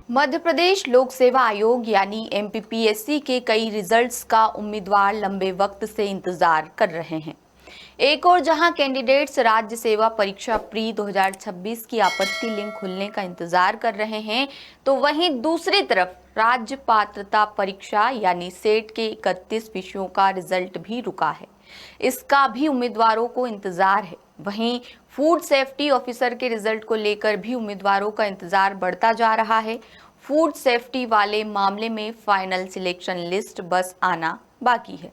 मध्य प्रदेश लोक सेवा आयोग यानी एमपीपीएससी के कई रिजल्ट्स का उम्मीदवार लंबे वक्त से इंतजार कर रहे हैं। एक और जहां कैंडिडेट्स राज्य सेवा परीक्षा प्री 2026 की आपत्ति लिंक खुलने का इंतजार कर रहे हैं, तो वहीं दूसरी तरफ राज्य पात्रता परीक्षा यानी सेट के 31 विषयों का रिजल्ट भी रुका है। इसका भी उम्मीदवारों को इंतजार है। वहीं फूड सेफ्टी ऑफिसर के रिजल्ट को लेकर भी उम्मीदवारों का इंतजार बढ़ता जा रहा है। फूड सेफ्टी वाले मामले में फाइनल सिलेक्शन लिस्ट बस आना बाकी है।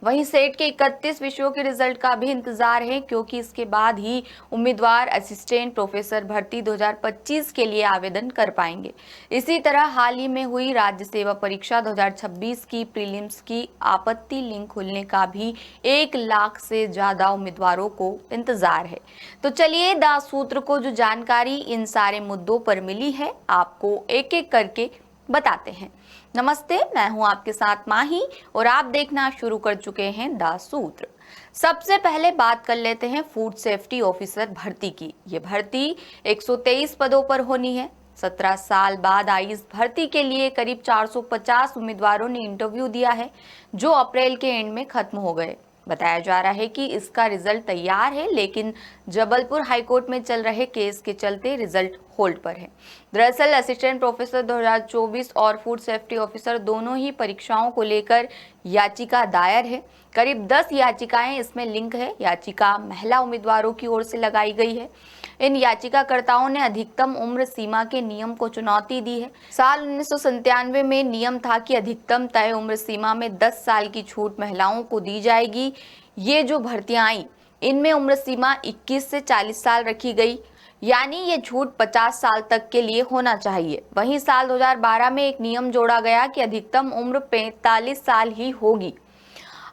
वहीं सेट के 31 विषयों के रिजल्ट का भी इंतजार है, क्योंकि इसके बाद ही उम्मीदवार असिस्टेंट प्रोफेसर भर्ती 2025 के लिए आवेदन कर पाएंगे। इसी तरह हाल ही में हुई राज्य सेवा परीक्षा 2026 की प्रीलिम्स की आपत्ति लिंक खुलने का भी 1 लाख से ज्यादा उम्मीदवारों को इंतजार है। तो चलिए दास सूत्र को जो जानकारी इन सारे मुद्दों पर मिली है, आपको एक एक करके बताते हैं। नमस्ते, मैं हूं आपके साथ माही और आप देखना शुरू कर चुके हैं दास सूत्र। सबसे पहले बात कर लेते हैं फूड सेफ्टी ऑफिसर भर्ती की। ये भर्ती 123 पदों पर होनी है। 17 साल बाद आई इस भर्ती के लिए करीब 450 उम्मीदवारों ने इंटरव्यू दिया है, जो अप्रैल के एंड में खत्म हो गए। बताया जा रहा है कि इसका रिजल्ट तैयार है, लेकिन जबलपुर हाईकोर्ट में चल रहे केस के चलते रिजल्ट होल्ड पर है। दरअसल असिस्टेंट प्रोफेसर 2024 और फूड सेफ्टी ऑफिसर दोनों ही परीक्षाओं को लेकर याचिका दायर है। करीब 10 याचिकाएं इसमें लिंक है। याचिका महिला उम्मीदवारों की ओर से लगाई गई है। इन याचिकाकर्ताओं ने अधिकतम उम्र सीमा के नियम को चुनौती दी है। साल 1997 में नियम था कि अधिकतम तय उम्र सीमा में 10 साल की छूट महिलाओं को दी जाएगी। ये जो भर्तियां आई, इनमें उम्र सीमा 21 से 40 साल रखी गई, यानी ये छूट 50 साल तक के लिए होना चाहिए। वहीं साल 2012 में एक नियम जोड़ा गया कि अधिकतम उम्र 45 साल ही होगी।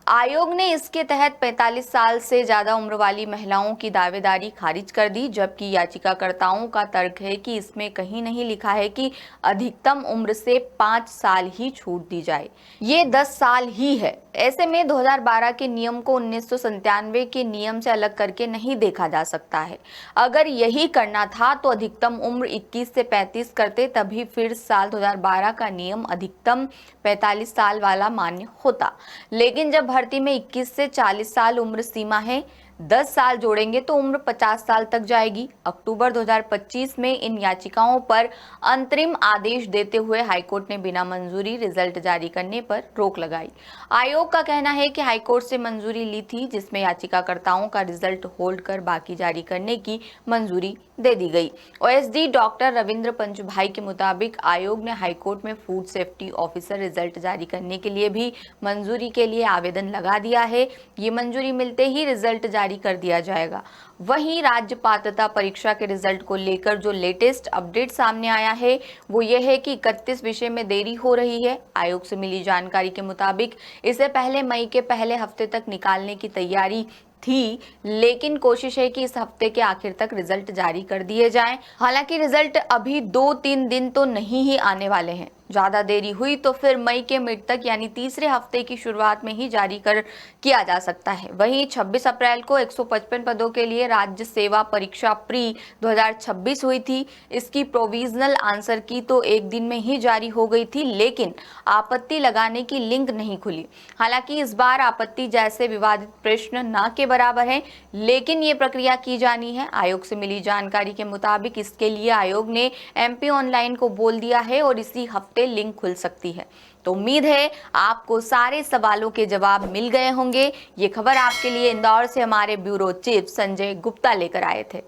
आयोग ने इसके तहत 45 साल से ज्यादा उम्र वाली महिलाओं की दावेदारी खारिज कर दी, जबकि याचिकाकर्ताओं का तर्क है कि इसमें कहीं नहीं लिखा है कि अधिकतम उम्र से 5 साल ही छूट दी जाए, ये 10 साल ही है। ऐसे में 2012 के नियम को 1997 के नियम से अलग करके नहीं देखा जा सकता है। अगर यही करना था तो अधिकतम उम्र 21 से 35 करते, तभी फिर साल 2012 का नियम अधिकतम 45 साल वाला मान्य होता। लेकिन जब भर्ती में 21 से 40 साल उम्र सीमा है, 10 साल जोड़ेंगे तो उम्र 50 साल तक जाएगी। अक्टूबर 2025 में इन याचिकाओं पर अंतरिम आदेश देते हुए हाईकोर्ट ने बिना मंजूरी रिजल्ट जारी करने पर रोक लगाई। आयोग का कहना है कि हाईकोर्ट से मंजूरी ली थी, जिसमें याचिकाकर्ताओं का रिजल्ट होल्ड कर बाकी जारी करने की मंजूरी दे दी गई। ओएसडी डॉक्टर रविंद्र पंचभाई के मुताबिक आयोग ने हाईकोर्ट में फूड सेफ्टी ऑफिसर रिजल्ट जारी करने के लिए भी मंजूरी के लिए आवेदन लगा दिया है। ये मंजूरी मिलते ही रिजल्ट जारी कर दिया जाएगा। वहीं राज्य पात्रता परीक्षा के रिजल्ट को लेकर जो लेटेस्ट अपडेट सामने आया है, वो ये है कि 31 विषय में देरी हो रही है। आयोग से मिली जानकारी के मुताबिक इसे पहले मई के पहले हफ्ते तक निकालने की तैयारी थी, लेकिन कोशिश है कि इस हफ्ते के आखिर तक रिजल्ट जारी कर दिए जाएं। हालांकि रिजल्ट अभी 2-3 दिन तो नहीं ही आने वाले हैं। ज्यादा देरी हुई तो फिर मई के मिड तक यानी तीसरे हफ्ते की शुरुआत में ही जारी किया जा सकता है। वहीं 26 अप्रैल को 155 पदों के लिए राज्य सेवा परीक्षा प्री 2026 हुई थी। इसकी प्रोविजनल आंसर की तो एक दिन में ही जारी हो गई थी, लेकिन आपत्ति लगाने की लिंक नहीं खुली। हालांकि इस बार आपत्ति जैसे विवादित प्रश्न न के बराबर है, लेकिन ये प्रक्रिया की जानी है। आयोग से मिली जानकारी के मुताबिक इसके लिए आयोग ने एमपी ऑनलाइन को बोल दिया है और इसी हफ्ते लिंक खुल सकती है। तो उम्मीद है आपको सारे सवालों के जवाब मिल गए होंगे। ये खबर आपके लिए इंदौर से हमारे ब्यूरो चीफ संजय गुप्ता लेकर आए थे।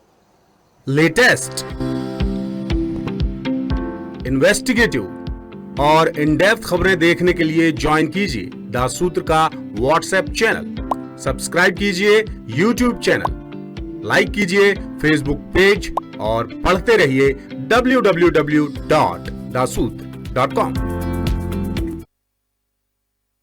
लेटेस्ट, इन्वेस्टिगेटिव और इन डेप्थ खबरें देखने के लिए ज्वाइन कीजिए दास सूत्र का व्हाट्सएप चैनल, सब्सक्राइब कीजिए यूट्यूब चैनल, लाइक कीजिए फेसबुक पेज और पढ़ते रहिए www.dasootra.com।